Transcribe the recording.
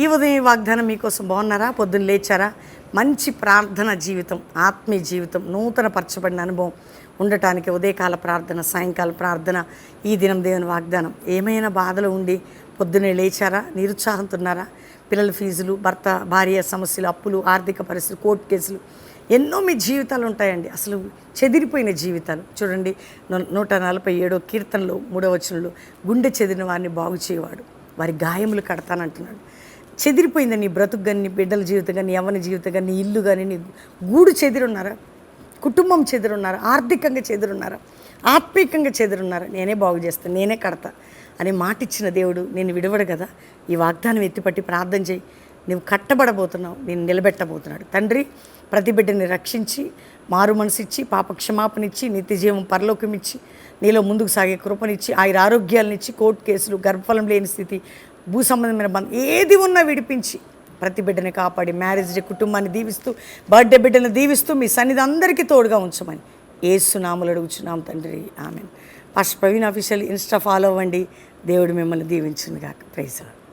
ఈ ఉదయం వాగ్దానం మీకోసం. బాగున్నారా? పొద్దున్న లేచారా? మంచి ప్రార్థన జీవితం, ఆత్మీయ జీవితం, నూతన పరచబడిన అనుభవం ఉండటానికి ఉదయకాల ప్రార్థన, సాయంకాల ప్రార్థన, ఈ దినం దేవుని వాగ్దానం. ఏమైనా బాధలు ఉండి పొద్దున్నే లేచారా? నిరుత్సాహంతో ఉన్నారా? పిల్లల ఫీజులు, భర్త భార్య సమస్యలు, అప్పులు, ఆర్థిక పరిస్థితులు, కోర్టు కేసులు, ఎన్నో మీ జీవితాలు ఉంటాయండి. అసలు చెదిరిపోయిన జీవితాలు చూడండి. 147 కీర్తనలో 3వ వచనంలో, గుండె చెదిరిన వారిని బాగు చేయవాడు, వారి గాయములు కడతానంటున్నాడు. చెదిరిపోయింది నీ బ్రతుకు కానీ, నీ బిడ్డల జీవితం కానీ, యవ్వన జీవితం కానీ, నీ ఇల్లు కానీ, నీ గూడు చెదిరున్నారా? కుటుంబం చెదిరున్నారా? ఆర్థికంగా చెదిరున్నారా? ఆత్మీకంగా చెదిరున్నారా? నేనే బాగు చేస్తాను, నేనే కడతా అని మాటిచ్చిన దేవుడు నేను విడవడు కదా. ఈ వాగ్దానం ఎత్తిపట్టి ప్రార్థన చేయి. నువ్వు కట్టబడబోతున్నావు, నేను నిలబెట్టబోతున్నాడు. తండ్రి, ప్రతి బిడ్డని రక్షించి, మారు మనసిచ్చి, పాప క్షమాపణిచ్చి, నిత్యజీవం పరలోకమిచ్చి, నీలో ముందుకు సాగే కృపనిచ్చి, ఆయుర ఆరోగ్యాలనిచ్చి, కోర్టు కేసులు, గర్భఫలం లేని స్థితి, భూ సంబంధమైన బంధం ఏది ఉన్నా విడిపించి ప్రతి బిడ్డని కాపాడి, మ్యారేజ్ డే కుటుంబాన్ని దీవిస్తూ, బర్త్డే బిడ్డను దీవిస్తూ మీ సన్నిధి అందరికీ తోడుగా ఉంచమని యేసు నామములో అడుగుచున్నాం తండ్రి, amen. Pastor Praveen official Insta follow అవ్వండి. దేవుడు మిమ్మల్ని దీవించును గాక. ప్రైజ్.